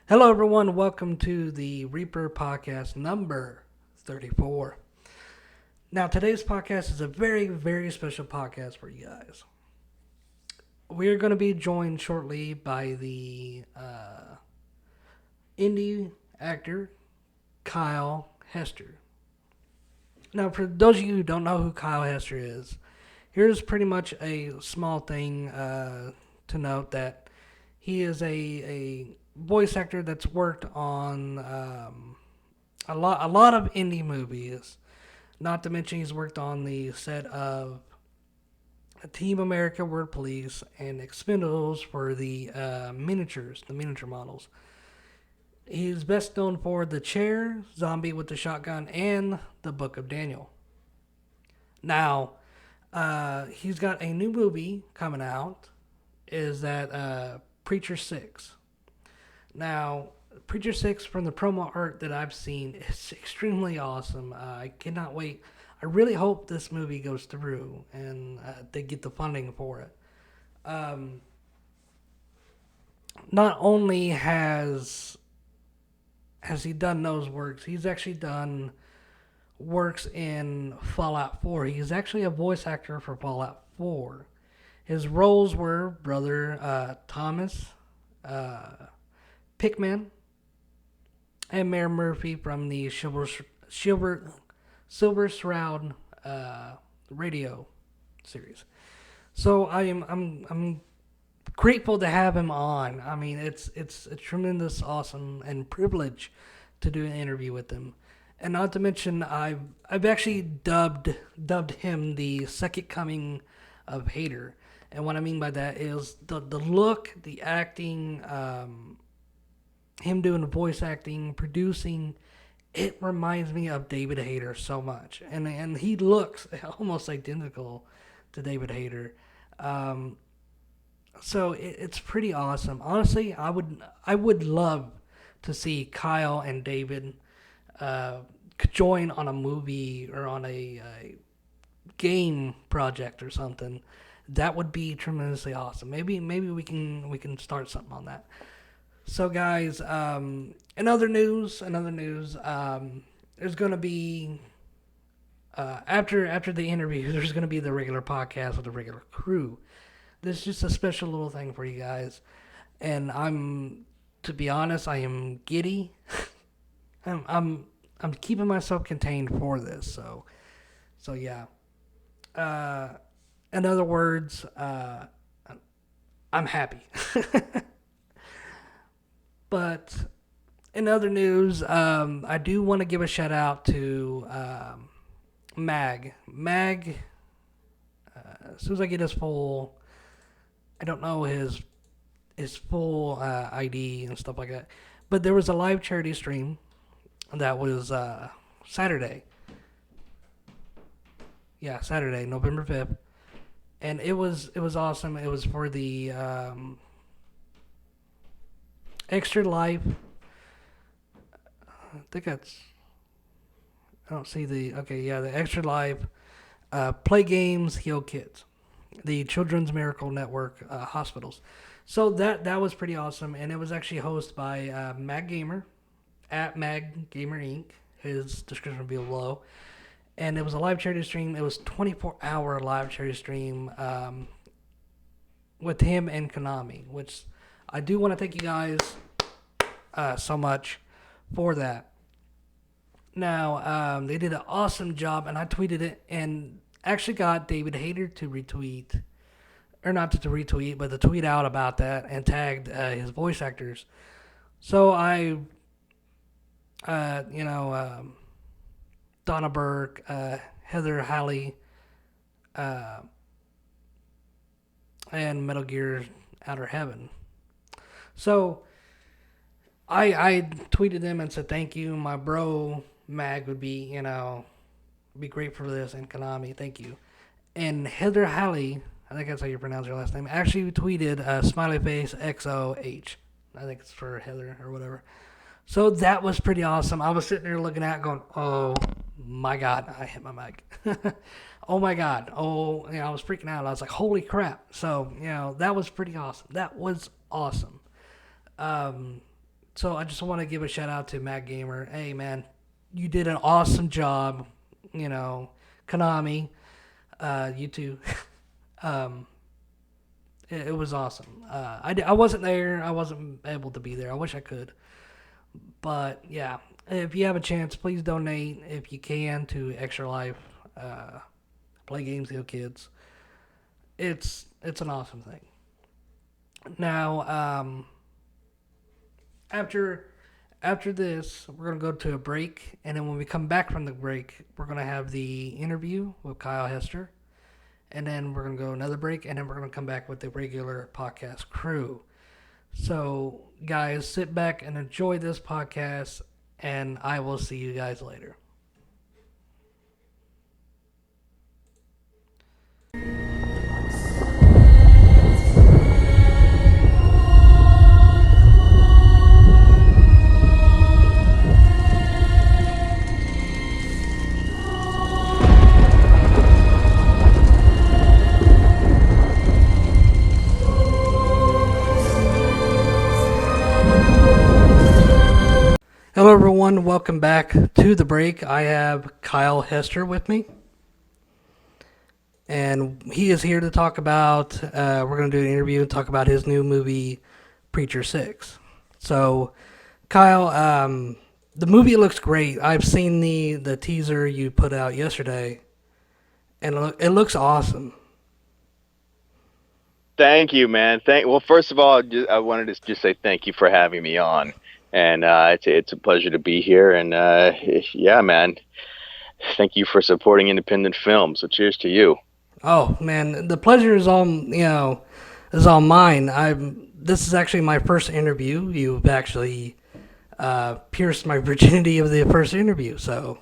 Hello, everyone. Welcome to the Reaper podcast number 34. Now, today's podcast is a very, very special podcast for you guys. We are going to be joined shortly by the indie actor Kyle Hester. Now, for those of you who don't know who Kyle Hester is, here's pretty much a small thing to note that he is a voice actor that's worked on a lot of indie movies. Not to mention he's worked on the set of Team America World Police and Expendables for the miniature models. He's best known for The Chair, Zombie with the Shotgun, and The Book of Daniel. Now, he's got a new movie coming out. Is that Preacher 6. Now, Preacher 6, from the promo art that I've seen, is extremely awesome. I cannot wait. I really hope this movie goes through and they get the funding for it. Not only has he done those works, he's actually done works in Fallout 4. He's actually a voice actor for Fallout 4. His roles were Brother Thomas Pickman and Mayor Murphy from the Silver Shroud radio series. So I'm grateful to have him on. I mean, it's a tremendous, awesome, and privilege to do an interview with him. And not to mention, I've actually dubbed him the second coming of Hater. And what I mean by that is the look, the acting, him doing the voice acting, producing, it reminds me of David Hayter so much. And he looks almost identical to David Hayter. So it's pretty awesome. Honestly, I would love to see Kyle and David join on a movie or on a game project or something. That would be tremendously awesome. Maybe we can start something on that. So guys, in other news, there's going to be after the interview, there's going to be the regular podcast with the regular crew. This is just a special little thing for you guys, and to be honest, I am giddy. I'm keeping myself contained for this. So yeah. In other words, I'm happy. But in other news, I do want to give a shout out to Mag. Mag, as soon as I get his full, I don't know his full ID and stuff like that. But there was a live charity stream that was Saturday. Yeah, Saturday, November 5th. And it was awesome. It was for the Extra Life. I think I don't see the Extra Life Play Games, Heal Kids, the Children's Miracle Network hospitals. So that was pretty awesome, and it was actually hosted by Mag Gamer at Mag Gamer Inc. His description will be below. And it was a live charity stream. It was 24-hour live charity stream with him and Konami, which I do want to thank you guys so much for that. Now, they did an awesome job, and I tweeted it and actually got David Hayter to retweet, or not to retweet, but to tweet out about that and tagged his voice actors. So I, Donna Burke, Heather Halley, and Metal Gear Outer Heaven. So I tweeted them and said thank you. My bro Mag would be great for this, and Konami, thank you. And Heather Halley, I think that's how you pronounce her last name, actually tweeted smiley face XOH. I think it's for Heather or whatever. So that was pretty awesome. I was sitting there looking at it going, oh my God, I hit my mic. Oh my God. Oh, I was freaking out. I was like, holy crap. So, that was pretty awesome. That was awesome. Um, so I just want to give a shout out to Matt Gamer. Hey, man, you did an awesome job. Konami, you too. um, it was awesome. I wasn't there. I wasn't able to be there. I wish I could. But yeah, if you have a chance, please donate if you can to Extra Life. Uh, Play games, heal kids. It's an awesome thing. Now, after after this, we're gonna go to a break, and then when we come back from the break, we're gonna have the interview with Kyle Hester, and then we're gonna go another break, and then we're gonna come back with the regular podcast crew. So, guys, sit back and enjoy this podcast, and I will see you guys later. Hello, everyone. Welcome back to the break. I have Kyle Hester with me, and he is here to talk about. We're going to do an interview and talk about his new movie, Preacher 6. So, Kyle, the movie looks great. I've seen the teaser you put out yesterday, and it looks awesome. Thank you, man. Well, first of all, I wanted to just say thank you for having me on, and it's a pleasure to be here. And yeah, man, thank you for supporting independent films. So cheers to you. Oh man, the pleasure is all mine. This is actually my first interview. You've actually pierced my virginity of the first interview. So,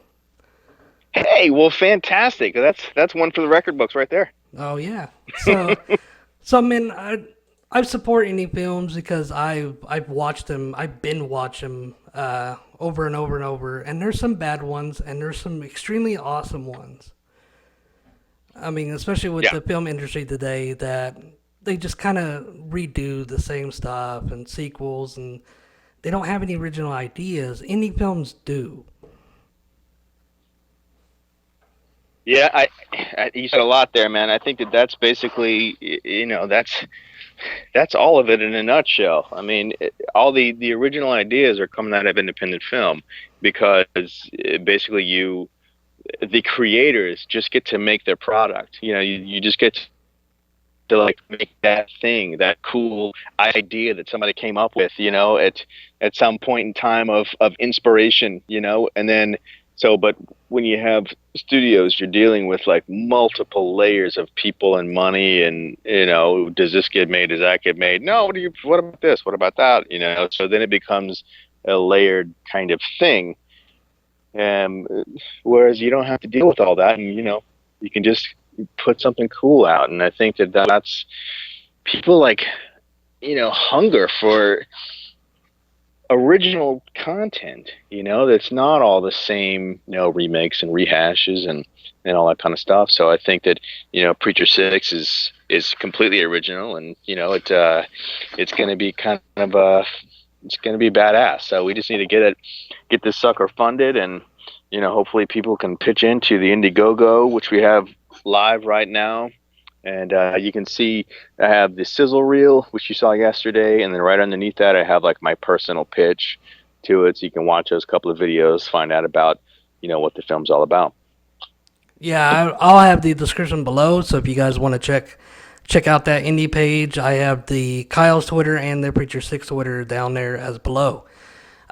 Hey, well, fantastic. That's one for the record books right there. oh yeah. So I mean, I support indie films because I've watched them. I've been watching them over and over and over. And there's some bad ones, and there's some extremely awesome ones. I mean, especially with Yeah. the film industry today, that they just kind of redo the same stuff and sequels, and they don't have any original ideas. Indie films do. Yeah, you said a lot there, man. I think that's basically, that's all of it in a nutshell. I mean, all the original ideas are coming out of independent film because basically the creators just get to make their product. You just get to like make that thing, that cool idea that somebody came up with, at some point in time of inspiration, and then but when you have studios, you're dealing with like multiple layers of people and money, and does this get made? Does that get made? No. What about this? What about that? So then it becomes a layered kind of thing. Um, Whereas you don't have to deal with all that, and you can just put something cool out. And I think that's people like hunger for original content. That's not all the same. Remakes and rehashes and all that kind of stuff. So I think that Preacher 6 is completely original, and it's going to be kind of it's going to be badass. So we just need to get this sucker funded, and hopefully people can pitch into the Indiegogo, which we have live right now. And you can see I have the sizzle reel, which you saw yesterday, and then right underneath that I have like my personal pitch to it, so you can watch those couple of videos, find out about what the film's all about. Yeah, I'll have the description below. So if you guys want to check out that indie page, I have the Kyle's Twitter and the Preacher Six Twitter down there as below.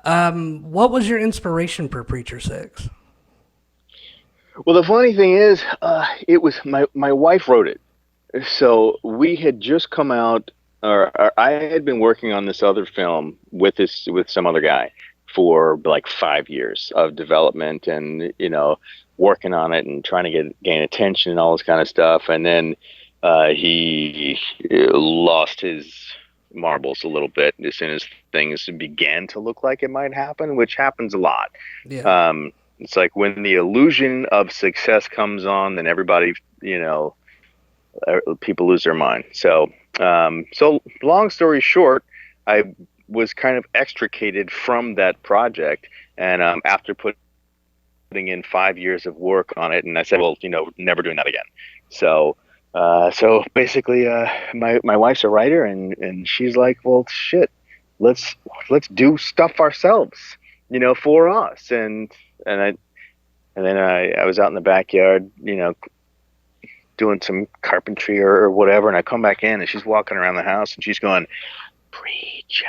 What was your inspiration for Preacher Six? Well, the funny thing is, it was my wife wrote it. So we had just come out, or I had been working on this other film with some other guy for like 5 years of development, and working on it and trying to gain attention and all this kind of stuff. And then he lost his marbles a little bit as soon as things began to look like it might happen, which happens a lot. Yeah. It's like when the illusion of success comes on, then everybody, people lose their mind. So long story short, I was kind of extricated from that project, and after putting in 5 years of work on it, and I said, well, never doing that again. So, so basically, my wife's a writer, and she's like, well, shit, let's let's do stuff ourselves, for us, and I and then I was out in the backyard, doing some carpentry or whatever, and I come back in and she's walking around the house and she's going, preacher,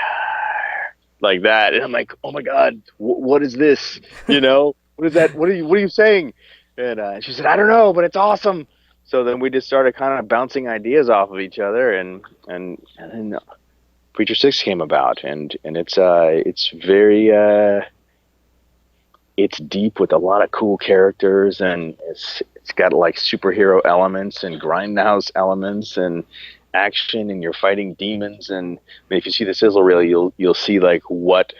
like that, and I'm like, oh my god, what is this? What is that? What are you saying? And she said, I don't know, but it's awesome. So then we just started kind of bouncing ideas off of each other, and then Preacher Six came about, and it's very it's deep with a lot of cool characters, and it's got like superhero elements and grindhouse elements and action, and you're fighting demons. And I mean, if you see the sizzle reel, you'll see like what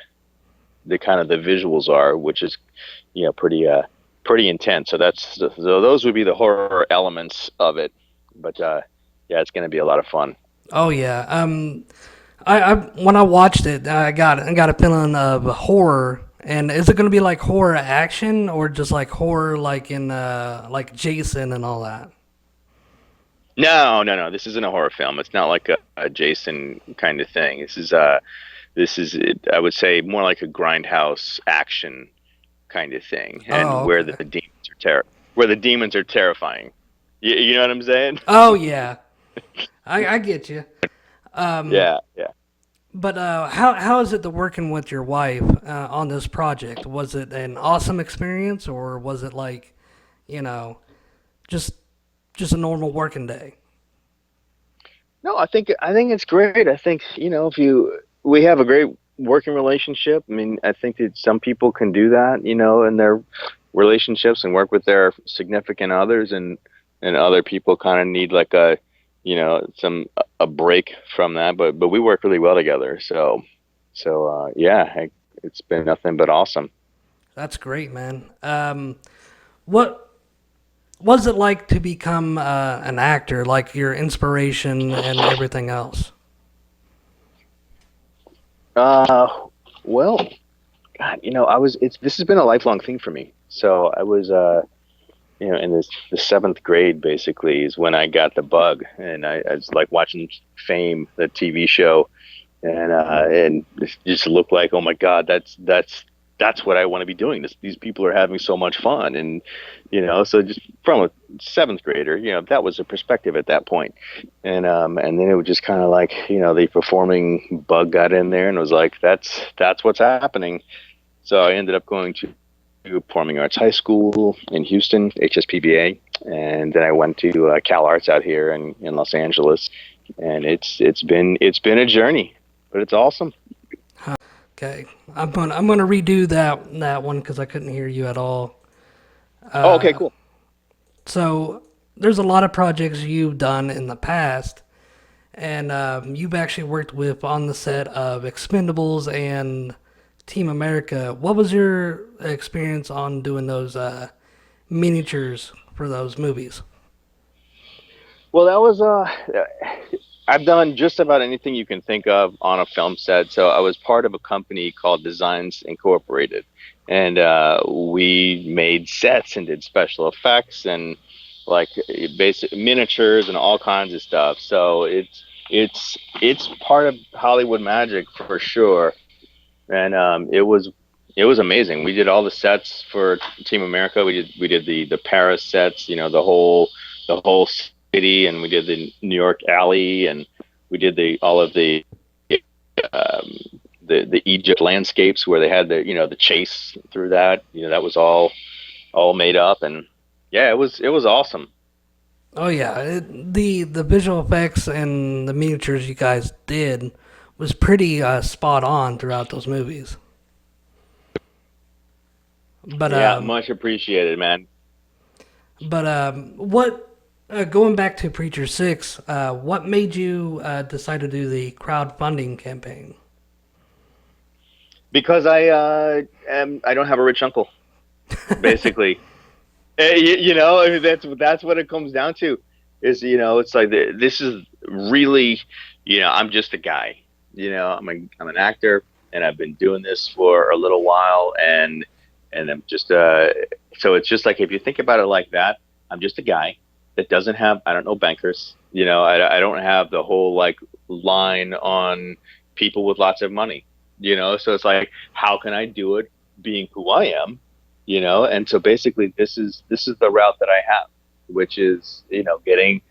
the kind of the visuals are, which is pretty intense. So those would be the horror elements of it. But yeah, it's going to be a lot of fun. Oh yeah. I when I watched it, I got a feeling of horror. And is it going to be like horror action or just like horror like in like Jason and all that? No, no, no. This isn't a horror film. It's not like a Jason kind of thing. This is I would say more like a grindhouse action kind of thing, and Oh, okay. where the demons are terrifying. You know what I'm saying? Oh yeah, I get you. Um, Yeah, yeah. but how is it to working with your wife on this project? Was it an awesome experience, or was it like, you know, just just a normal working day? No, I think it's great. I think if you we have a great working relationship. I mean, I think that some people can do that, in their relationships and work with their significant others, and other people kind of need like some a break from that. But we work really well together. So yeah, it's been nothing but awesome. That's great, man. What was it like to become an actor? Like your inspiration and everything else? Uh, well, God, I was it's this has been a lifelong thing for me. So I was in the seventh grade basically is when I got the bug, and I was like watching Fame, the TV show, and it just looked like, oh my God, that's what I want to be doing. These people are having so much fun, and so just from a seventh grader, that was a perspective at that point, and then it was just kind of like the performing bug got in there and was like, that's what's happening. So I ended up going to Performing Arts High School in Houston, HSPBA, and then I went to Cal Arts out here in Los Angeles, and it's been a journey, but it's awesome. Okay, I'm gonna redo that one because I couldn't hear you at all. Oh, okay, cool. So there's a lot of projects you've done in the past, and you've actually worked with on the set of Expendables and Team America. What was your experience on doing those miniatures for those movies? Well, that was I've done just about anything you can think of on a film set. So I was part of a company called Designs Incorporated, and we made sets and did special effects and like basic miniatures and all kinds of stuff. So it's part of Hollywood magic for sure, and it was amazing. We did all the sets for Team America. We did the Paris sets, the whole city, and we did the New York alley, and we did the all of um, the Egypt landscapes where they had the chase through that. That was all made up, and yeah, it was awesome. Oh yeah, the visual effects and the miniatures you guys did was pretty spot on throughout those movies. But Yeah, much appreciated, man. what going back to Preacher Six, what made you decide to do the crowdfunding campaign? Because I don't have a rich uncle. basically. I mean, that's what it comes down to. Is it's like this is really, I'm just a guy. I'm an actor, and I've been doing this for a little while, and I'm just so it's just like if you think about it like that, I'm just a guy that doesn't have I don't know bankers. I don't have the whole like line on people with lots of money. So it's like how can I do it being who I am? And so basically this is the route that I have, which is getting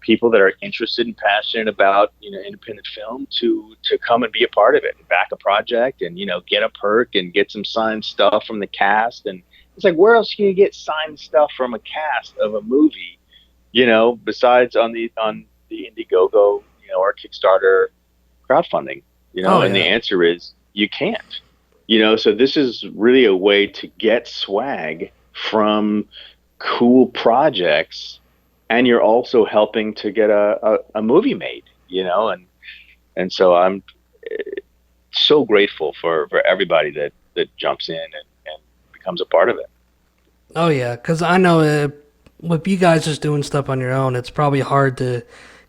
people that are interested and passionate about independent film to come and be a part of it, back a project, and get a perk and get some signed stuff from the cast. And it's like, where else can you get signed stuff from a cast of a movie, besides on the Indiegogo, or Kickstarter crowdfunding, Oh and the yeah. answer is you can't. So this is really a way to get swag from cool projects, and you're also helping to get a movie made, and so I'm so grateful for everybody that jumps in and becomes a part of it. Oh yeah, because I know with you guys just doing stuff on your own, it's probably hard to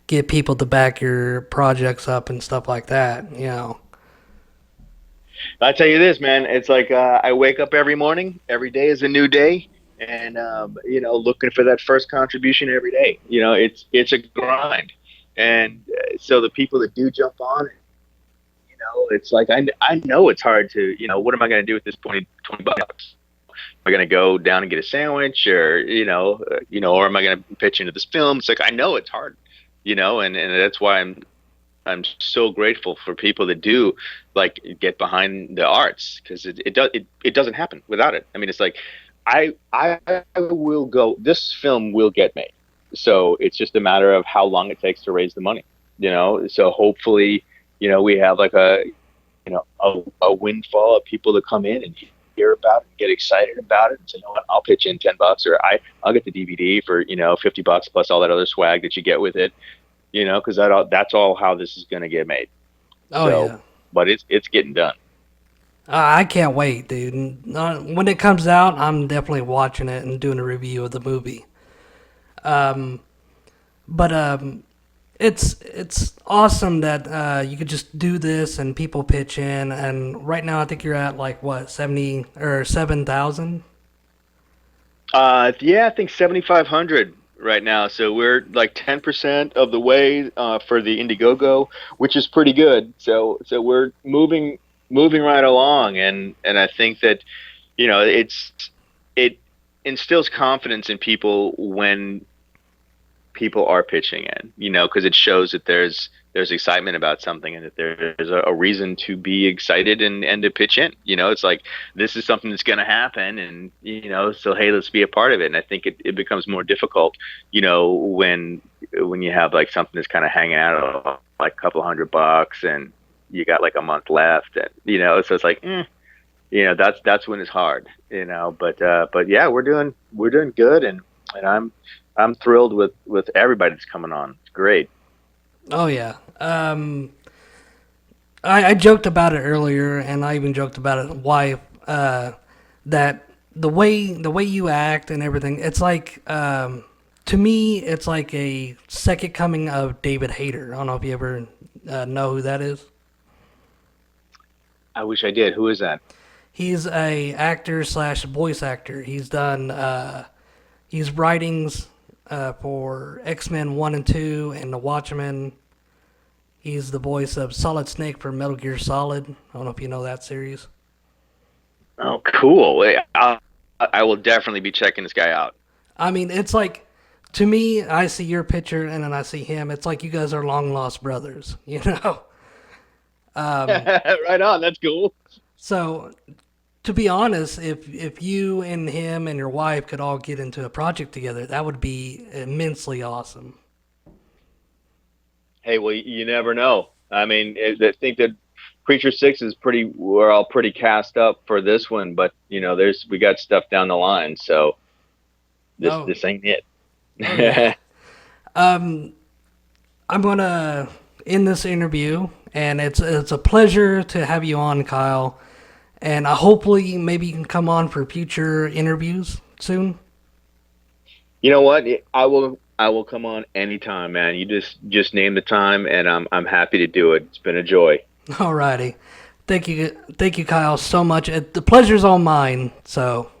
get people to back your projects up and stuff like that. I tell you this, man, it's like I wake up every morning, every day is a new day, and looking for that first contribution every day. It's a grind, and so the people that do jump on, it's like I know it's hard to, what am I going to do with this 20 bucks? Am I going to go down and get a sandwich, or or am I going to pitch into this film? It's like I know it's hard, and that's why I'm so grateful for people that do like get behind the arts, because it doesn't happen without it. I mean, it's like I will go. This film will get made, so it's just a matter of how long it takes to raise the money. So hopefully, we have like a windfall of people that come in and hear about it and get excited about it and say, what, I'll pitch in $10, or I'll get the DVD for $50 plus all that other swag that you get with it, because that's all how this is going to get made. Oh So, yeah. but it's getting done. I can't wait, dude. When it comes out, I'm definitely watching it and doing a review of the movie. But it's awesome that you could just do this and people pitch in. And right now, I think you're at like what 70 or 7,000. Yeah, I think 7,500 right now. So we're like 10% of the way for the Indiegogo, which is pretty good. So we're moving right along, and I think that it instills confidence in people when people are pitching in, because it shows that there's excitement about something, and that there's a reason to be excited and to pitch in. It's like this is something that's going to happen, and so hey, let's be a part of it. And I think it becomes more difficult, when you have like something that's kind of hanging out of like a couple $100, and you got like a month left, and so it's like that's when it's hard, but yeah, we're doing good, and I'm thrilled with everybody that's coming on. It's great. Oh yeah. I joked about it earlier, and I even joked about it wife. That the way you act and everything, it's like to me, it's like a second coming of David Hayter. I don't know if you ever know who that is. I wish I did. Who is that? He's a actor slash voice actor. He's done he's writings for X-Men 1 and 2 and The Watchmen. He's the voice of Solid Snake for Metal Gear Solid. I don't know if you know that series. Oh, cool. I will definitely be checking this guy out. I mean, it's like, to me, I see your picture and then I see him. It's like you guys are long lost brothers, you know? Right on. That's cool. So, to be honest, if you and him and your wife could all get into a project together, that would be immensely awesome. Hey, well, you never know. I mean, I think that Preacher Six is pretty. We're all pretty cast up for this one, but we got stuff down the line, so this Oh, this ain't it. oh yeah. I'm gonna end this interview, and it's a pleasure to have you on, Kyle. And hopefully, maybe you can come on for future interviews soon. You know what? I will come on anytime, man. You just name the time, and I'm happy to do it. It's been a joy. Alrighty. Thank you, Kyle, so much. The pleasure's all mine. So,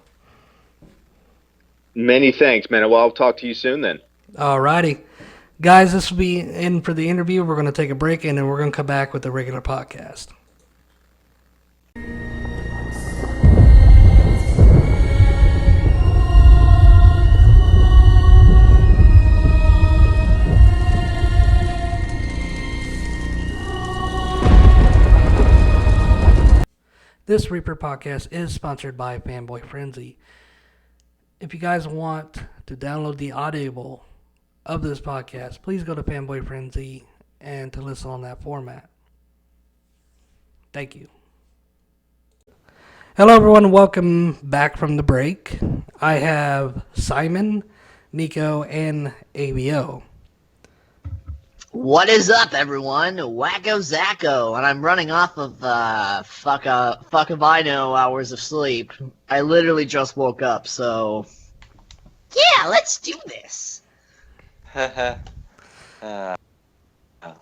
Many thanks, man. Well, I'll talk to you soon then. alrighty. Guys, this will be in for the interview. We're going to take a break and then we're going to come back with the regular podcast. This Reaper podcast is sponsored by Fanboy Frenzy. If you guys want to download the audible of this podcast, please go to Fanboy Frenzy and to listen on that format. Thank you. Hello, everyone. Welcome back from the break. I have Simon, Nico, and ABO. What is up, everyone? Wacko Zacko, and I'm running off of fuck if I know hours of sleep. I literally just woke up, so yeah, let's do this.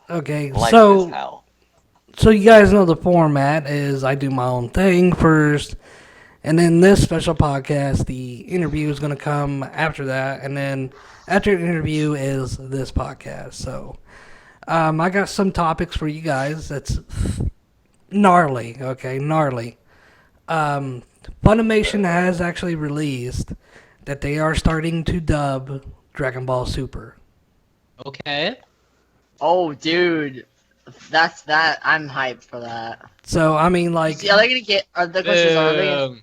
Okay, Life so is hell. so you guys know the format is I do my own thing first, and then this special podcast, the interview is going to come after that, and then after the interview is this podcast. So I got some topics for you guys that's gnarly, okay, gnarly. Funimation has actually released that they are starting to dub Dragon Ball Super. Okay. Oh, dude, that. I'm hyped for that. So, I mean, like, See, are they gonna get? Are the questions? Are they? Gonna,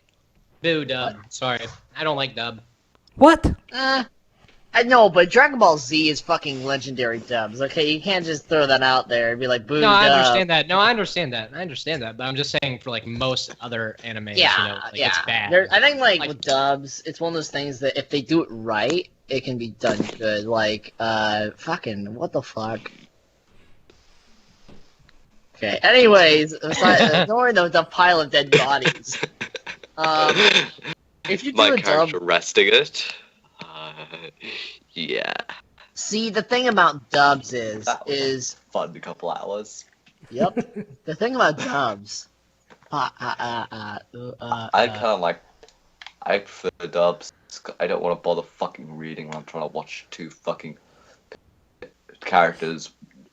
Boo dub. Sorry. I don't like dub. what? I know, but Dragon Ball Z is fucking legendary dubs. Okay, you can't just throw that out there and be like, "Boo." No, I dub. understand that. No, I understand that. I understand that. But I'm just saying for like most other animes, Yeah, you know, like, yeah. it's bad. I think like Like- with dubs, it's one of those things that if they do it right, it can be done good. Like, fucking what the fuck. Okay. Anyways, ignoring the pile of dead bodies. If you do My a dub, character resting it. Yeah. see the thing about dubs is That was fun a couple hours. yep. The thing about dubs. I kind of like. I prefer dubs. I don't want to bother fucking reading when I'm trying to watch two fucking characters.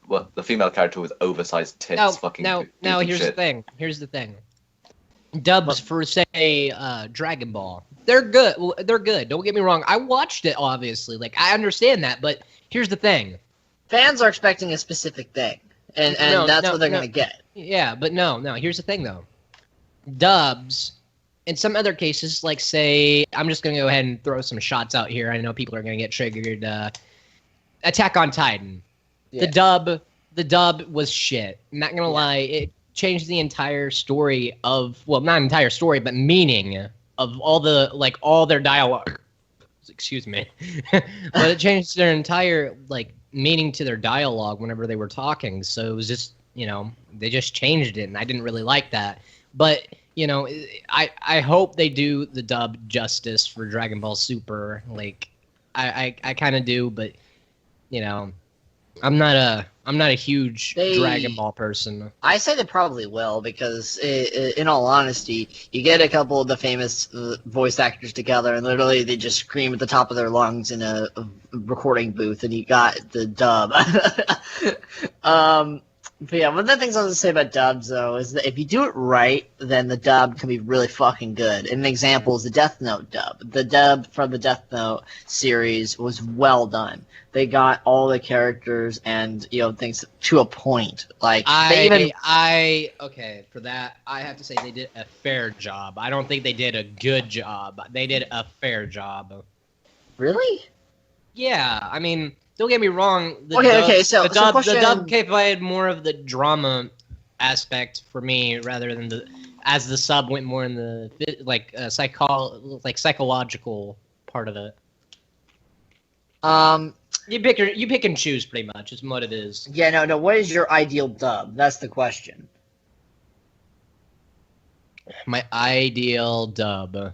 Well, the female character with oversized tits No, fucking. no, do no. some Here's the shit. thing. Here's the thing. Dubs for say Dragon Ball. They're good. Well, they're good. Don't get me wrong. I watched it obviously. Like I understand that, but here's the thing. Fans are expecting a specific thing, and that's what they're gonna get. Yeah, but no. Here's the thing, though. Dubs, in some other cases, like say, I'm just gonna go ahead and throw some shots out here. I know people are gonna get triggered. Attack on Titan. Yeah. The dub was shit. I'm not gonna lie. It changed the entire story of, well, not entire story, but meaning of all their dialogue. Excuse me. But it changed their entire meaning to their dialogue whenever they were talking. So it was just, they just changed it, and I didn't really like that. But I hope they do the dub justice for Dragon Ball Super. Like I kind of do, but I'm not a huge Dragon Ball person. I say they probably will because, in all honesty, you get a couple of the famous voice actors together and literally they just scream at the top of their lungs in a recording booth, and you got the dub. But yeah, one of the things I was going to say about dubs, though, is that if you do it right, then the dub can be really fucking good. And an example is the Death Note dub. The dub from the Death Note series was well done. They got all the characters and, things to a point. Like, for that, I have to say they did a fair job. I don't think they did a good job. They did a fair job. Really? Yeah, I mean, don't get me wrong. So the dub question... provided more of the drama aspect for me rather than as the sub went more in the psychological part of it. You pick and choose pretty much is what it is. Yeah, no. What is your ideal dub? That's the question. My ideal dub.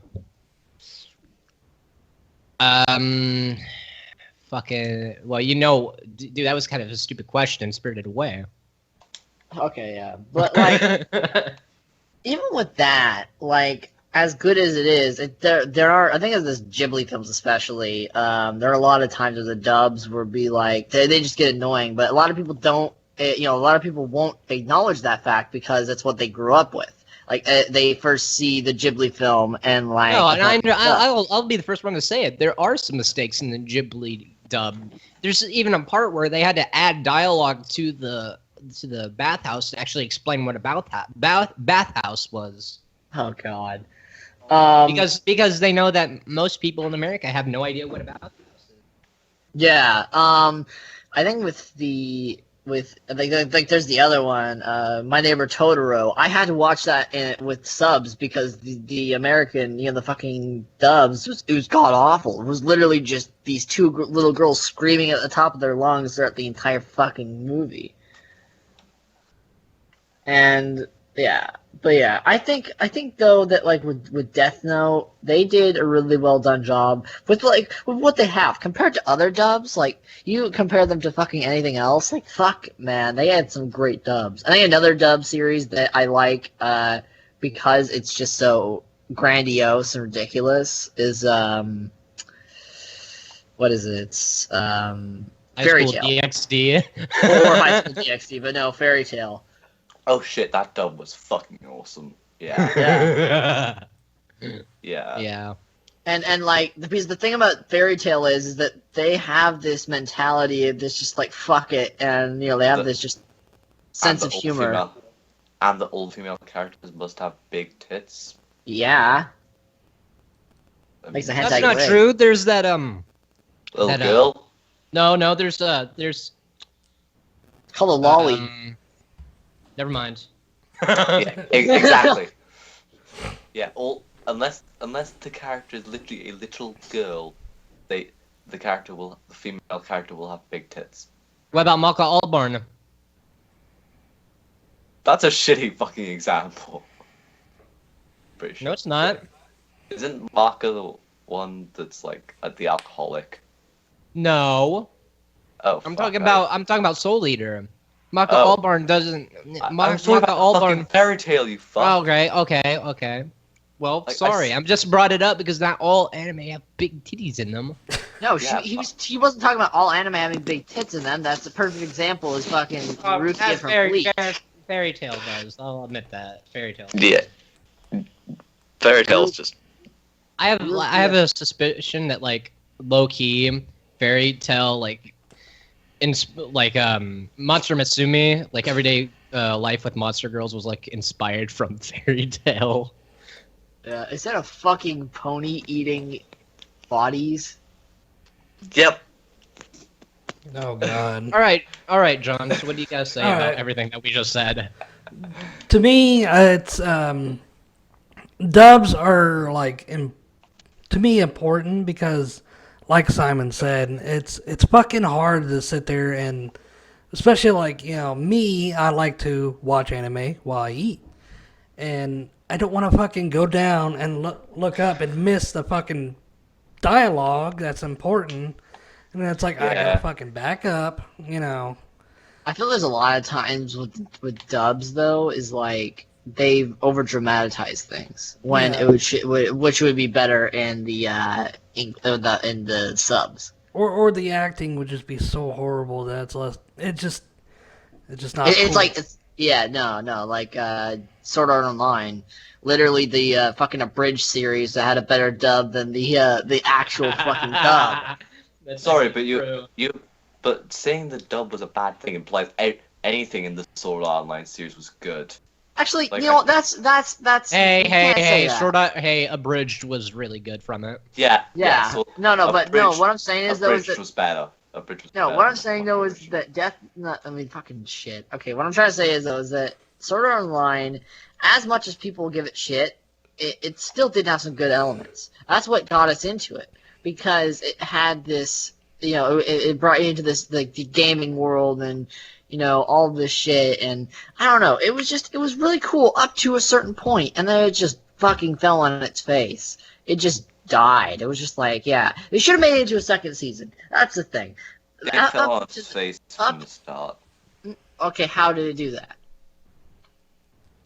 Fucking. Well, dude, that was kind of a stupid question. Spirited Away. Okay, yeah, but like even with that, like as good as it is, there are I think of this Ghibli films especially. There are a lot of times where the dubs will be like they just get annoying, but a lot of people don't. A lot of people won't acknowledge that fact because that's what they grew up with. Like they first see the Ghibli film and like. No, and I'll be the first one to say it. There are some mistakes in the Ghibli dub. There's even a part where they had to add dialogue to the bathhouse to actually explain what bathhouse was. Oh God. Because they know that most people in America have no idea what a bathhouse is. Yeah. I think like there's the other one, My Neighbor Totoro. I had to watch that with subs because the American, the fucking dubs, it was god awful. It was literally just these two little girls screaming at the top of their lungs throughout the entire fucking movie. And yeah, but yeah, I think though that like with Death Note, they did a really well done job with what they have compared to other dubs. Like you compare them to fucking anything else, like fuck man, they had some great dubs. I think another dub series that I like because it's just so grandiose and ridiculous is what is it? It's Fairy Tail DxD. or High School DxD, but no, Fairy Tail. Oh shit, that dub was fucking awesome. Yeah. Yeah. Yeah. Yeah. And like because the thing about Fairy Tail is that they have this mentality of this just like fuck it, and they have this just sense of humor. And the old female characters must have big tits. Yeah. I mean, Makes a That's hentai not great. true. There's that little girl. No, there's It's called a lolly. Never mind. Yeah, exactly. Yeah, unless the character is literally a little girl, the female character will have big tits. What about Maka Albarn? That's a shitty fucking example. Pretty sure. No, it's not. Isn't Maka the one that's like the alcoholic? No. Oh, I'm talking about Soul Eater. Maka Albarn doesn't. I'm talking about fucking Fairy Tail, you fuck. Okay. Well, sorry, I just brought it up because not all anime have big titties in them. No, Yeah, he wasn't talking about all anime having big tits in them. That's a perfect example. Is fucking Rukia from Bleach. Fairy Tail does. I'll admit that. Fairy Tail. Yeah. Fairy Tail's just. I have a suspicion that like low key Fairy Tail Monster Musume, like Everyday Life with Monster Girls was like inspired from Fairy Tail. Is that a fucking pony eating bodies? Yep. Oh god. All right, John. So what do you guys say about everything that we just said? To me, it's dubs are to me important because, like Simon said, it's fucking hard to sit there and, especially me, I like to watch anime while I eat, and I don't want to fucking go down and look up and miss the fucking dialogue that's important, and then it's like I gotta fucking back up, I feel there's a lot of times with dubs though is like they've over dramatized things when which would be better in the in the subs. Or the acting would just be so horrible that it's less. It's just not. It's cool. like Sword Art Online. Literally the fucking abridged series that had a better dub than the actual fucking dub. Sorry, but but saying the dub was a bad thing implies anything in the Sword Art Online series was good. Actually, that's Hey, abridged was really good from it. Yeah. So what I'm saying is though is that was better. What I'm saying though is that fucking shit. Okay, what I'm trying to say is that Sword Art Online, as much as people give it shit, it still did have some good elements. That's what got us into it because it had this it brought you into this like the gaming world and all this shit, and I don't know, it was really cool up to a certain point, and then it just fucking fell on its face. It just died. It was just like, yeah, they should have made it into a second season. That's the thing. It Up fell on to its the- face up- from the start. Okay, how did it do that?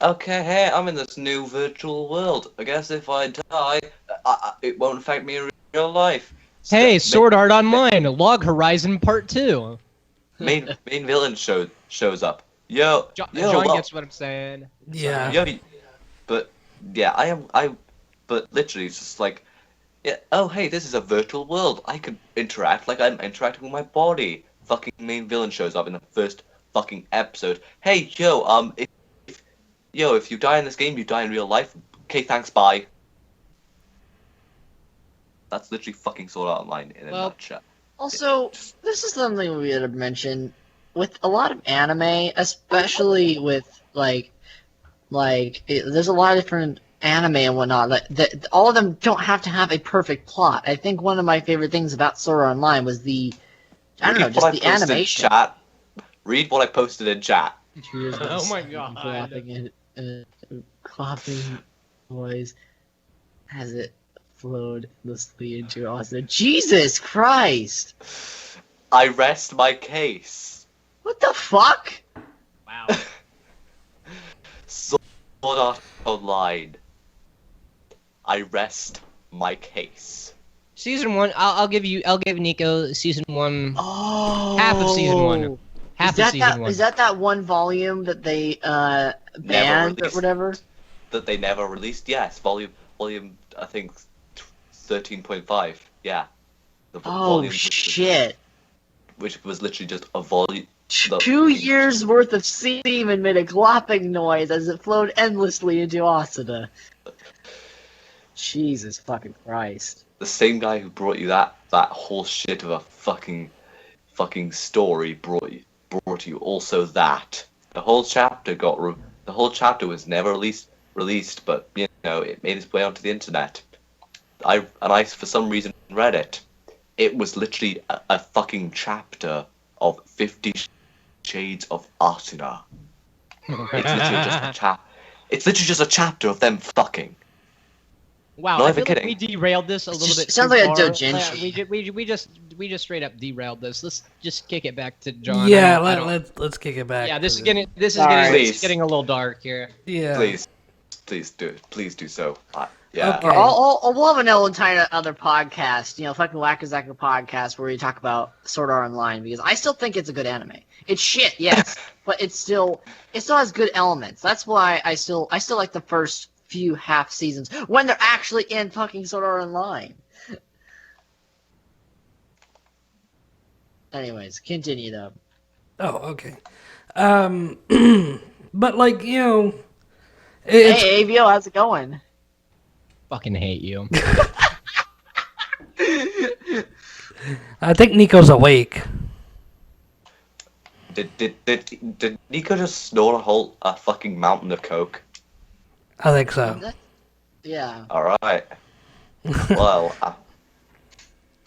Okay, hey, I'm in this new virtual world. I guess if I die, it won't affect me in real life. Hey, St- Sword Art Online, Log Horizon Part 2. main villain shows up. Yo, John well, gets what I'm saying. Yeah. yo, but yeah, but literally, it's just like, yeah. Oh, hey, this is a virtual world. I could interact like I'm interacting with my body. Fucking main villain shows up in the first fucking episode. Hey, if you die in this game, you die in real life. Okay, thanks, bye. That's literally fucking Sword Art Online in a nutshell. Also, this is something we had to mention with a lot of anime, especially with there's a lot of different anime and whatnot. That all of them don't have to have a perfect plot. I think one of my favorite things about Sword Art Online was the Read just the animation. Chat. Read what I posted in chat. Oh my God. Clapping noise as it flowed loosely into Austin. Jesus Christ! I rest my case. What the fuck? Wow. Sword Art Online. I rest my case. Season 1, I'll give Nico season 1, Oh, half of season 1. Half is of season 1. Is that one volume that they banned or released. whatever? That they never released. Yes, volume. I think 13.5. Yeah. The Oh volume shit! which was literally just a volume. 2 years worth of semen made a glopping noise as it flowed endlessly into Asuna. Jesus fucking Christ! The same guy who brought you that whole shit of a fucking story brought you also that. The whole chapter was never released, but it made its way onto the internet. I for some reason read it. It was literally a fucking chapter of 50 Shades of Asuna. It's literally just a chapter of them fucking. Wow, Not I even feel like kidding. we derailed this a little bit. Sounds too like a far. doujinshi. We just straight up derailed this. Let's just kick it back to John. Yeah, I don't- let's kick it back. Yeah, this is to Alright. getting a little dark here. Yeah. Please do so. Yeah. Okay. We'll have an entire other podcast, fucking Wackazaka podcast where we talk about Sword Art Online because I still think it's a good anime. It's shit, yes, but it still has good elements. That's why I still like the first few half seasons when they're actually in fucking Sword Art Online. Anyways, continue though. Oh, okay. But it's Hey, AVO, how's it going? Fucking hate you. I think Nico's awake. Did Nico just snort a fucking mountain of coke? I think so. Yeah. All right. Well,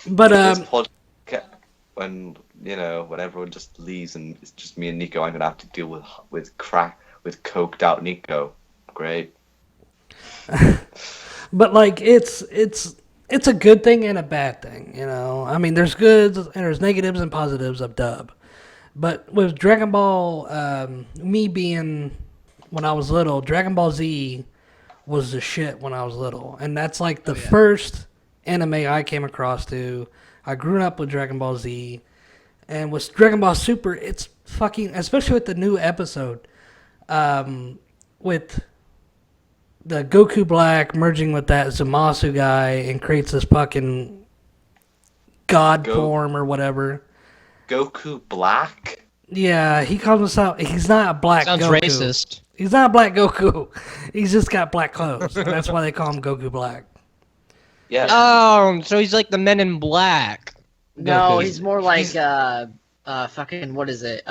But this podcast, when everyone just leaves and it's just me and Nico, I'm gonna have to deal with coked out Nico. Great. But it's a good thing and a bad thing, I mean, there's goods and there's negatives and positives of dub. But with Dragon Ball, me being when I was little, Dragon Ball Z was the shit when I was little, and that's like the first anime I came across to. I grew up with Dragon Ball Z, and with Dragon Ball Super, it's fucking, especially with the new episode, with the Goku Black merging with that Zamasu guy and creates this fucking god form or whatever. Goku Black? Yeah, he calls himself. He's not a black Sounds Goku. racist. He's not a black Goku. He's just got black clothes. And that's why they call him Goku Black. Yeah. Oh, so he's like the Men in Black. No, Goku. he's more like fucking what is it?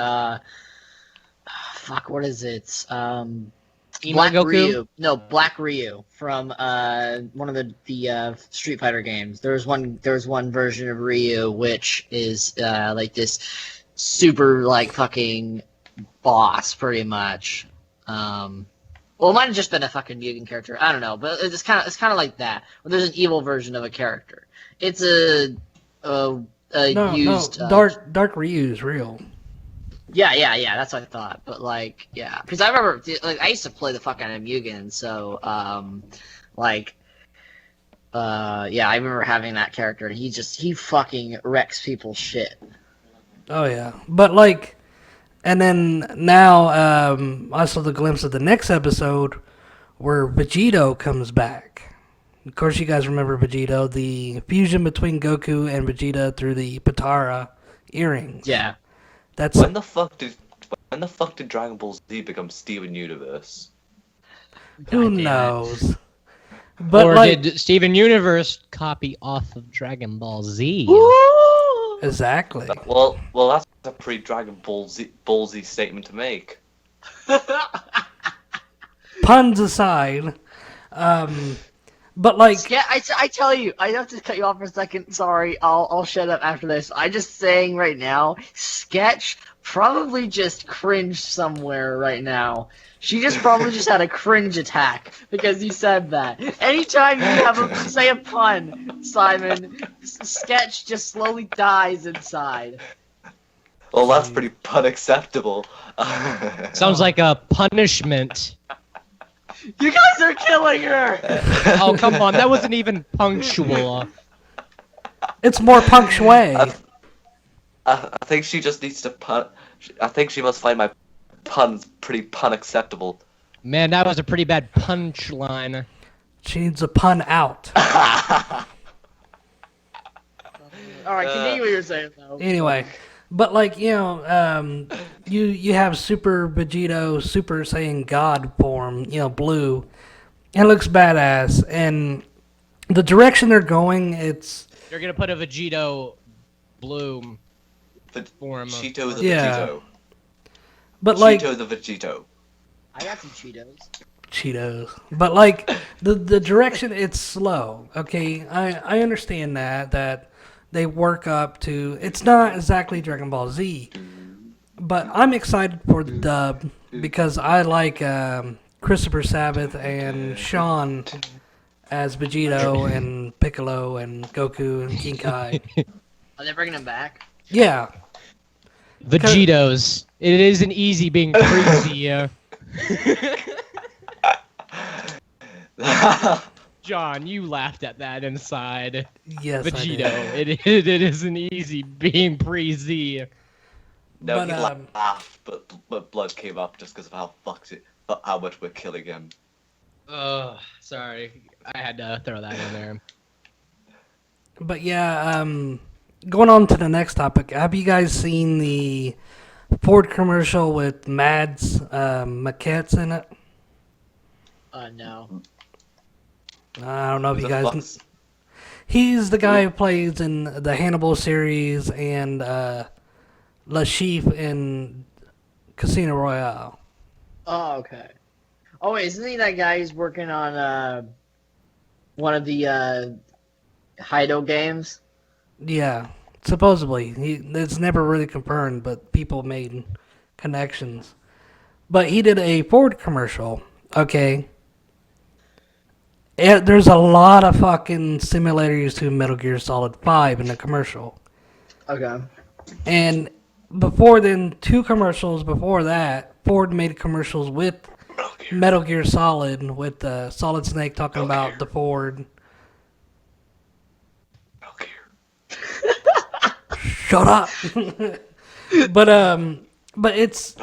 Fuck, what is it? Emo Black Goku? Ryu. No, Black Ryu from one of the Street Fighter games. There was one version of Ryu which is like this super like fucking boss, pretty much. Well, it might have just been a fucking mutant character. I don't know, but it's kind of like that. Where there's an evil version of a character. It's a used. Dark Ryu's real. Yeah. That's what I thought. But like, yeah, because I remember, like, I used to play the fuck out of Mugen, so yeah, I remember having that character, and he fucking wrecks people's shit. Oh yeah, but like, and then now I saw the glimpse of the next episode where Vegito comes back. Of course, you guys remember Vegito, the fusion between Goku and Vegeta through the Patara earrings. Yeah. That's When the fuck did Dragon Ball Z become Steven Universe? who God damn it. knows. But Or like, did Steven Universe copy off of Dragon Ball Z? exactly. Well, that's a pre-Dragon Ball Z statement to make. Puns aside, but like, Yeah, I tell you, I have to cut you off for a second. Sorry, I'll shut up after this. I just saying right now, Sketch probably just cringed somewhere right now. She just probably just had a cringe attack because you said that. Anytime you say a pun, Simon, Sketch just slowly dies inside. Well, that's pretty unacceptable. Sounds like a punishment. You guys are killing her! Oh, come on. That wasn't even punctual. it's more punctuate. I think she just needs to pun. I think she must find my puns pretty pun acceptable. Man, that was a pretty bad punchline. She needs a pun out. Alright, continue what you're saying, though. Anyway, but like, you know, you have Super Vegito, Super Saiyan God form, you know, blue. It looks badass, and the direction they're going, it's You're gonna put a Vegito bloom But form. Cheeto the Yeah. Vegito. but like Cheeto the Vegito. I got some Cheetos. Cheetos. But like the direction, it's slow. Okay, I understand that they work up to. It's not exactly Dragon Ball Z, but I'm excited for the dub because I like Christopher Sabat and Sean as Vegito and Piccolo and Goku and King Kai. Are they bringing him back? Yeah, Vegetos. It isn't easy being crazy. John, you laughed at that inside. yes, I Vegito. did. It isn't easy being pre-Z. No, But, he um, laughed, but blood came up just because of how much we're killing him. Oh, sorry. I had to throw that in there. But yeah, going on to the next topic. Have you guys seen the Ford commercial with Mads Maquettes in it? No. I don't know if Who you the guys. fuck's- He's the guy who plays in the Hannibal series and Le Chiffre in Casino Royale. Oh, okay. Oh, wait, isn't he that guy who's working on one of the Hido games? Yeah, supposedly. It's never really confirmed, but people made connections. But he did a Ford commercial. Okay. There's a lot of fucking similarities to Metal Gear Solid 5 in the commercial. Okay. And before then, 2 commercials before that, Ford made commercials with Metal Gear Solid, with Solid Snake talking about the Ford. Shut up. but it's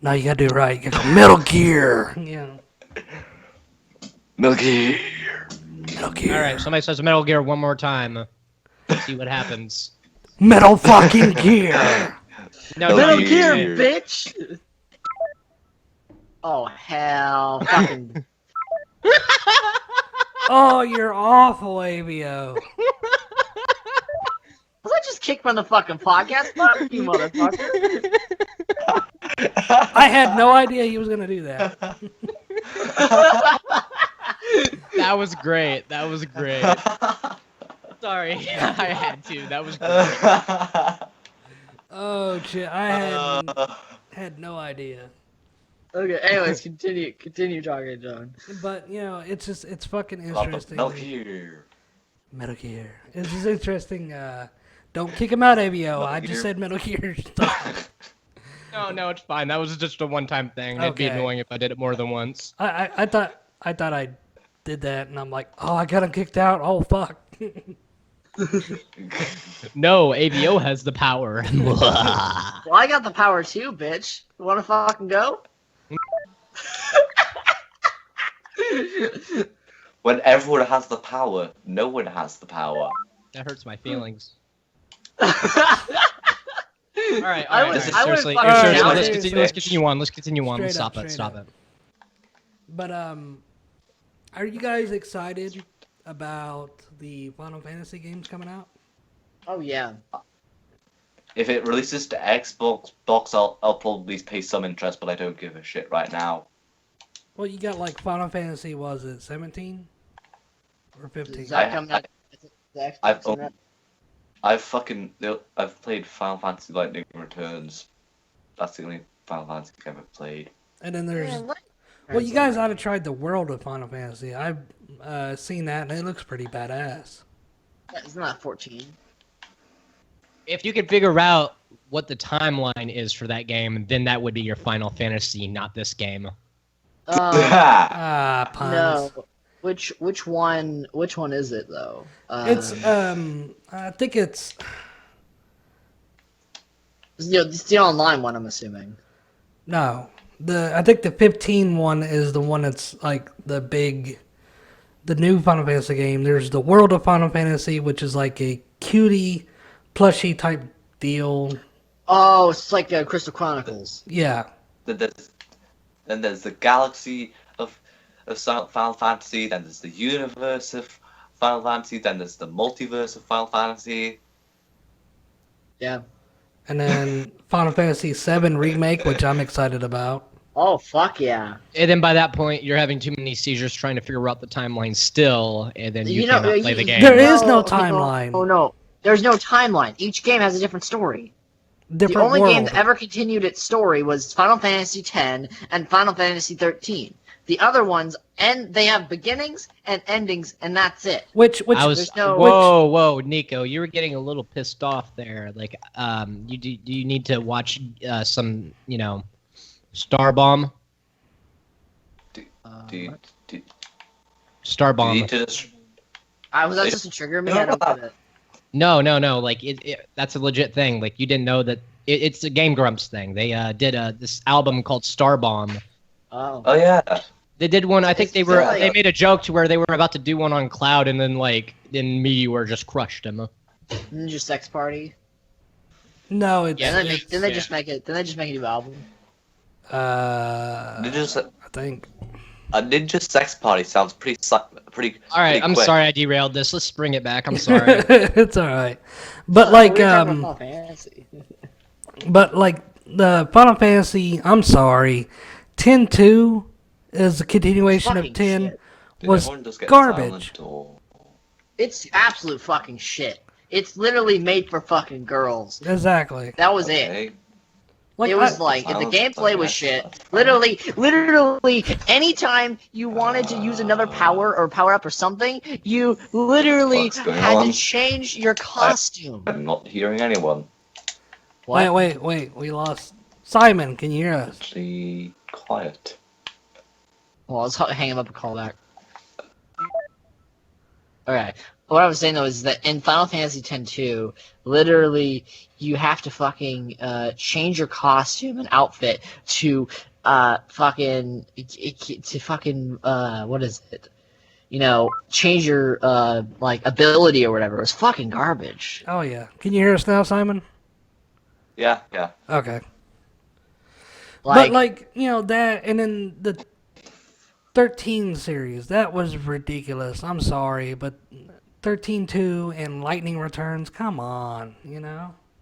no, you gotta do it right. You gotta go Metal Gear. Yeah, Metal Gear. Metal Gear. All right, somebody says Metal Gear one more time. See what happens. Metal fucking Gear. No, Metal Metal Gear. Gear, bitch! Oh, hell. Fucking. Oh, you're awful, ABO. Was I just kicked from the fucking podcast? Fuck you, motherfucker. I had no idea he was gonna do that. That was great. That was great. Sorry, I had to. That was great. Oh shit! I had no idea. Okay. Anyways, continue talking, John. But it's fucking Metal interesting. Gear. Metal Gear. It's just interesting. Don't kick him out, ABO. I just Gear. said Metal Gear stuff. No, it's fine. That was just a one-time thing. It'd be Okay. annoying if I did it more than once. I thought I did that, and I'm like, oh, I got him kicked out. Oh fuck. No, AVO has the power. Well, I got the power too, bitch. You wanna fucking go? When everyone has the power, no one has the power. That hurts my feelings. All right. I would- I would Seriously, fucking seriously, shout let's it. continue. Let's continue on. Let's continue on. Straight Stop up, it. straight Stop up. it. But are you guys excited about the Final Fantasy games coming out? Oh yeah. If it releases to Xbox, I'll probably pay some interest, but I don't give a shit right now. Well, you got like Final Fantasy, was it 17 or 15? Is that coming out? Is it the Xbox I've coming out? I've played Final Fantasy Lightning Returns. That's the only Final Fantasy I've ever played. And then there's Man, what? well, you guys ought to try the World of Final Fantasy. I've seen that, and it looks pretty badass. Isn't that 14? If you could figure out what the timeline is for that game, then that would be your Final Fantasy, not this game. Ah, puns. No. Which one? Which one is it though? It's I think it's it's the online one. I'm assuming. no. I think the 15 one is the one that's like the new Final Fantasy game. There's the World of Final Fantasy, which is like a cutie plushy type deal. Oh, it's like Crystal Chronicles. Yeah. Then there's the galaxy of Final Fantasy. Then there's the universe of Final Fantasy. Then there's the multiverse of Final Fantasy. Yeah. And then Final Fantasy VII Remake, which I'm excited about. Oh fuck yeah! And then by that point, you're having too many seizures trying to figure out the timeline still, and then you cannot play the game. There is no timeline. Oh no, there's no timeline. Each game has a different story. Different The only world. game that ever continued its story was Final Fantasy X and Final Fantasy 13. The other ones, they have beginnings and endings, and that's it. Which I was there's no- whoa, Nico, you were getting a little pissed off there. Like, you need to watch some, Starbomb. Do you Starbomb. need to just Was that just a trigger me? No, I don't no. get it. No. Like, that's a legit thing. Like, you didn't know that. It's a Game Grumps thing. They did this album called Starbomb. Oh. Oh yeah. They did one. I think It's like- they made a joke to where they were about to do one on Cloud, and then Meteor just crushed him. Ninja Sex Party. no, it's Yeah, Then it's- they just make it. Then they just make a new album. I think. A Ninja Sex Party sounds pretty. All right, pretty I'm quick. sorry I derailed this. Let's bring it back. I'm sorry. It's all right, but like We were talking about Final Fantasy. but like the Final Fantasy, I'm sorry, 10-2 is a continuation of Fucking 10. shit. Did was everyone just get garbage. silent, or- It's absolute fucking shit. It's literally made for fucking girls. Exactly. That was it. Okay. Like It was I- like the Sounds gameplay like was that. shit. That's fine. Literally, anytime you wanted to use another power or power up or something, you literally What's going had on? to change your costume. I'm not hearing anyone. wait. We lost Simon. Can you hear us? Actually, quiet. Well, let's hang him up and call back. Okay. What I was saying though is that in Final Fantasy X-2, literally you have to fucking change your costume and outfit to fucking what is it? Change your like ability or whatever. It was fucking garbage. Oh yeah. Can you hear us now, Simon? Yeah. Okay. Like, But like that, and then the 13 series that was ridiculous. I'm sorry, but 13-2 and Lightning Returns. Come on,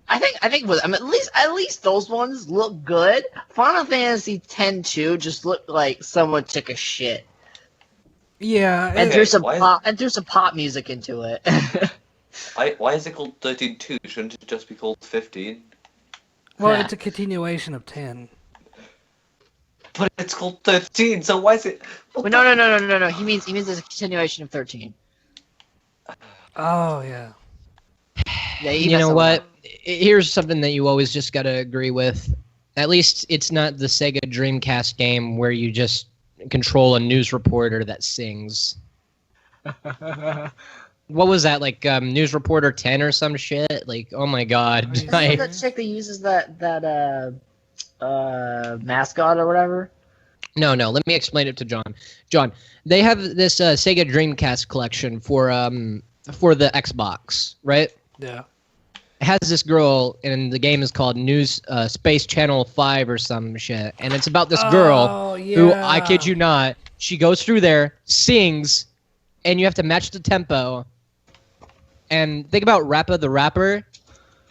I think with, I mean, at least those ones look good. Final Fantasy X-2 just looked like someone took a shit Yeah, and Okay, threw some pop music into it. Why is it called 13-2? Shouldn't it just be called 15? well, it's a continuation of 10. But it's called 13, so why is it? But no. He means it's a continuation of 13. Oh yeah. Yeah, he You messed know that one what? up. Here's something that you always just gotta agree with. At least it's not the Sega Dreamcast game where you just control a news reporter that sings. What was that, like News Reporter 10 or some shit? Like, oh my god. Are you Isn't it that chick that uses that mascot or whatever? No, let me explain it to John. John, they have this Sega Dreamcast collection for the Xbox, right? Yeah. It has this girl, and the game is called News Space Channel 5 or some shit, and it's about this girl Oh, who, yeah. I kid you not, she goes through there, sings, and you have to match the tempo. And think about Rappa the Rapper,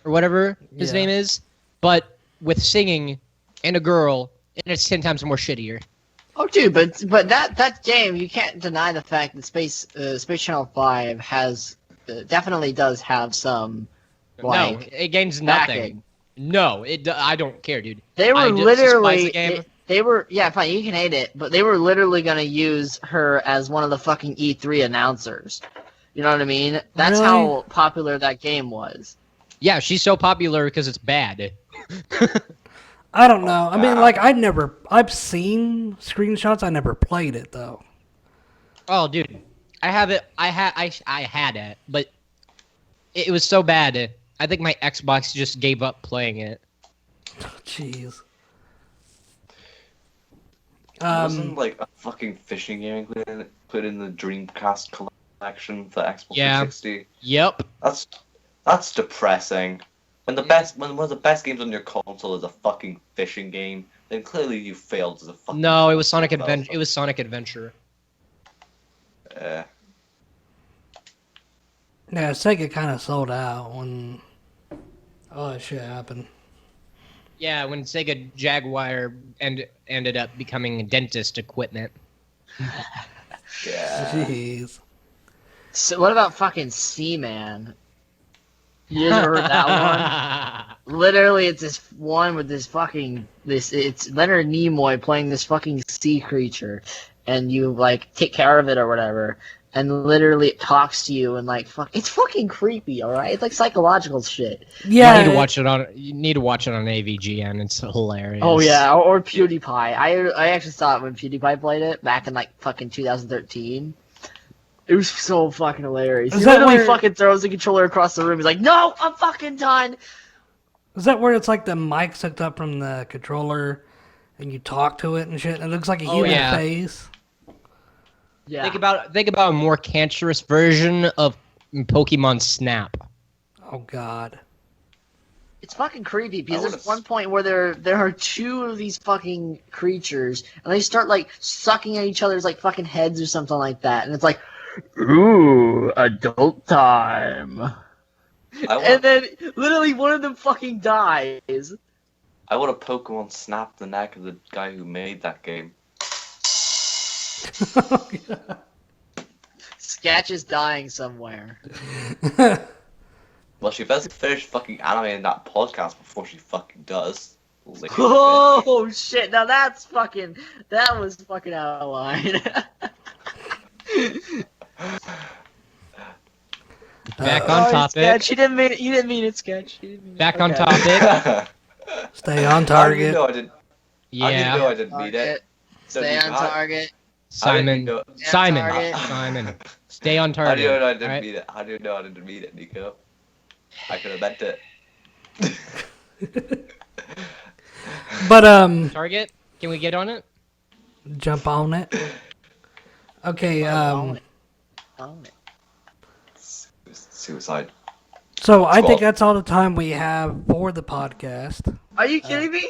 or whatever his Yeah. name is, but with singing and a girl, and it's 10 times more shittier. Oh, dude, but that game, you can't deny the fact that Space Channel 5 has definitely does have some like no, it gains nothing. backing. No, I don't care, dude. They were I just literally despise the game. they were yeah fine, you can hate it, but they were literally gonna use her as one of the fucking E3 announcers. You know what I mean? That's Really? how popular that game was. Yeah, she's so popular because it's bad. I don't know. I mean, like I've seen screenshots. I never played it though. Oh, dude, I have it. I had it, but it was so bad. I think my Xbox just gave up playing it. Jeez. Wasn't like a fucking fishing game put in the Dreamcast collection for Xbox Yeah. 360? Yep. That's depressing. When one of the best games on your console is a fucking fishing game, then clearly you failed as a fucking. No, it was Sonic console Adventure. It was Sonic Adventure. developer. Yeah, Sega kind of sold out when all that shit happened. Yeah, when Sega Jaguar ended up becoming dentist equipment. Yeah. Jeez. So what about fucking Seaman? You ever heard that one? Literally, it's this one with this fucking it's Leonard Nimoy playing this fucking sea creature, and you like take care of it or whatever, and literally it talks to you and like it's fucking creepy. All right, it's like psychological shit. Yeah. You need to watch it on AVGN. It's hilarious. Oh yeah, or PewDiePie. I actually saw it when PewDiePie played it back in like fucking 2013. It was so fucking hilarious. Is He that literally where- fucking throws the controller across the room. He's like, "No, I'm fucking done." Is that where it's like the mic's hooked up from the controller, and you talk to it and shit? And it looks like a human yeah. face. Yeah. Think about a more cancerous version of Pokemon Snap. Oh God. It's fucking creepy because I there's wanna one point where there are two of these fucking creatures and they start like sucking at each other's like fucking heads or something like that, and it's like, ooh, adult time. And then literally one of them fucking dies. I want to Pokemon snap the neck of the guy who made that game. Sketch is dying somewhere. Well, she better finish fucking animating that podcast before she fucking does. Lick it. Oh shit! Now that was fucking out of line. Back on Sorry, topic. Sketch. You didn't mean it, Sketch. You didn't mean it. Back on Okay. topic. Stay on How do you target. know I didn't? How do you know Yeah. I didn't mean it? Stay on target. Simon. How Simon. target. Simon. Stay on do target. you know I didn't alright? mean it? How do you know I didn't mean it, Nico? I could have meant it. But Target? Can we get on it? jump on it. Okay. Own it. Suicide. So I think Squall. that's all the time we have for the podcast. Are you kidding me?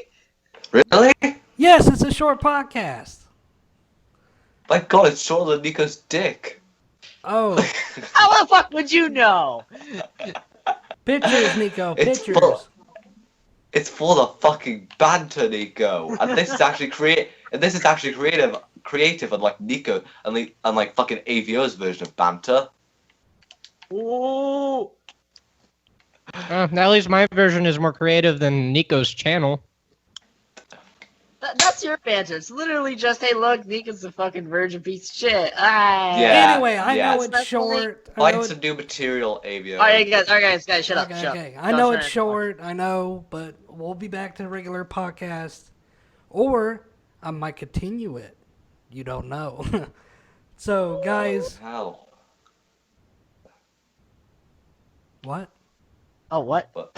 Really? Yes, it's a short podcast. My God, it's shorter than Nico's dick. Oh, How the fuck would you know? pictures, Nico. It's Pictures. full. It's full of fucking banter, Nico. And this is actually creative, unlike Nico, unlike fucking AVO's version of banter. Ooh. At least my version is more creative than Nico's channel. That's your banter. It's literally just, hey, look, Nika's a fucking virgin piece of shit. Ah. Yeah. Anyway, I know it's That's short. I Find know some new material, AVO. Alright, guys, shut up. okay, Shut okay. up. I know Don't it's try short. I know, but we'll be back to the regular podcast, or I might continue it. You don't know. So, guys, Hell. what? Oh, what? But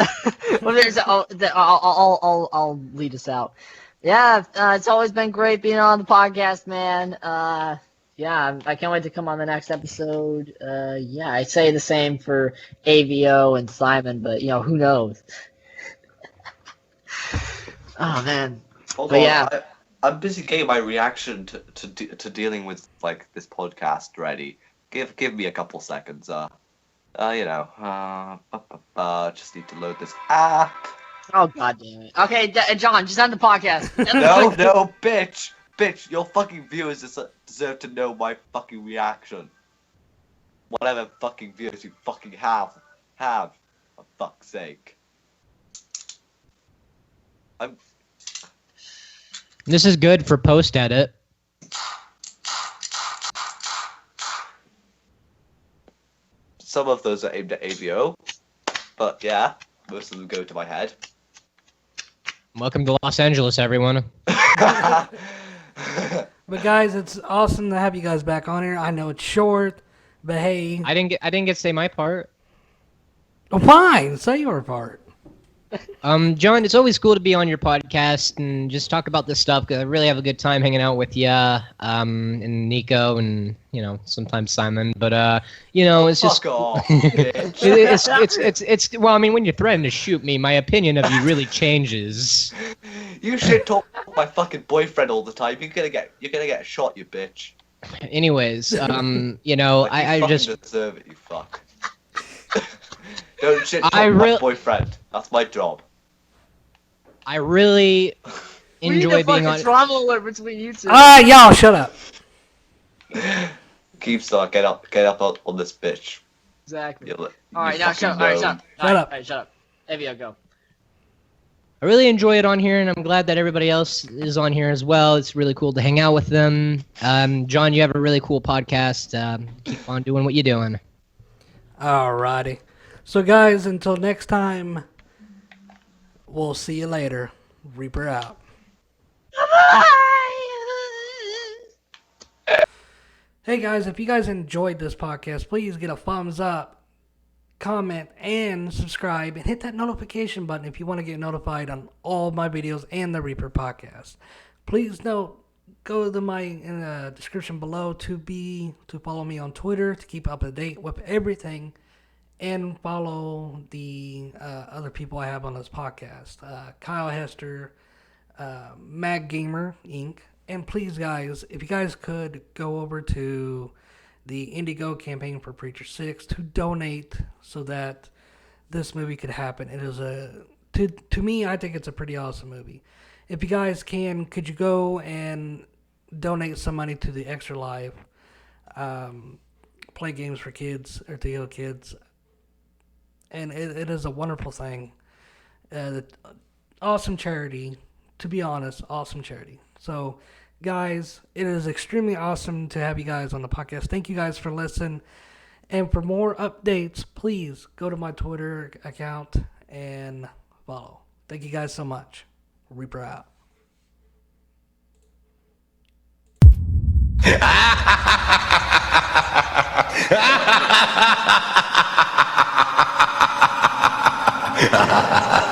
Well, I'll lead us out. Yeah, it's always been great being on the podcast, man. Yeah, I can't wait to come on the next episode. Yeah, I say the same for AVO and Simon, but who knows? Oh man. hold But on, yeah. I'm busy getting my reaction to dealing with like this podcast ready. Give me a couple seconds. Just need to load this app. Oh god damn it. Okay, John, just end the podcast. No, bitch, your fucking viewers deserve to know my fucking reaction. Whatever fucking viewers you fucking have, for fuck's sake. This is good for post edit. Some of those are aimed at AVO, but yeah, most of them go to my head. Welcome to Los Angeles, everyone. But guys, it's awesome to have you guys back on here. I know it's short, but hey, I didn't get to say my part. fine, say your part. John, it's always cool to be on your podcast and just talk about this stuff. 'Cause I really have a good time hanging out with you, and Nico, and sometimes Simon. But it's just Fuck off, bitch. it's well, I mean, when you threaten to shoot me, my opinion of you really changes. You should talk to my fucking boyfriend all the time. You're gonna get shot, you bitch. Anyways, Like, you I fucking just deserve it, you fuck. Don't shit talk I my boyfriend. That's my job. I really We need enjoy a being fucking on. trauma alert between you two. Y'all shut up. Keepstar, get up on this bitch. Exactly. You Alright, now shut up. fucking Alright, know. shut up. Shut up. Alright, shut up. AVO, go. I really enjoy it on here, and I'm glad that everybody else is on here as well. It's really cool to hang out with them. John, you have a really cool podcast. Keep on doing what you're doing. Alrighty. So guys, until next time, we'll see you later. Reaper out. Hey guys, if you guys enjoyed this podcast, please get a thumbs up, comment, and subscribe, and hit that notification button if you want to get notified on all my videos and the Reaper podcast. Please note, go to my description below to follow me on Twitter to keep up to date with everything, and follow the other people I have on this podcast, Kyle Hester, Mag Gamer Inc. And please, guys, if you guys could go over to the Indigo campaign for Preacher 6 to donate so that this movie could happen. It is to me, I think it's a pretty awesome movie. If you guys can, could you go and donate some money to the Extra Life, play games for kids, or to heal kids. And it is a wonderful thing. Awesome charity. To be honest, awesome charity. So, guys, it is extremely awesome to have you guys on the podcast. Thank you guys for listening. And for more updates, please go to my Twitter account and follow. Thank you guys so much. Reaper out. Ha ha ha ha!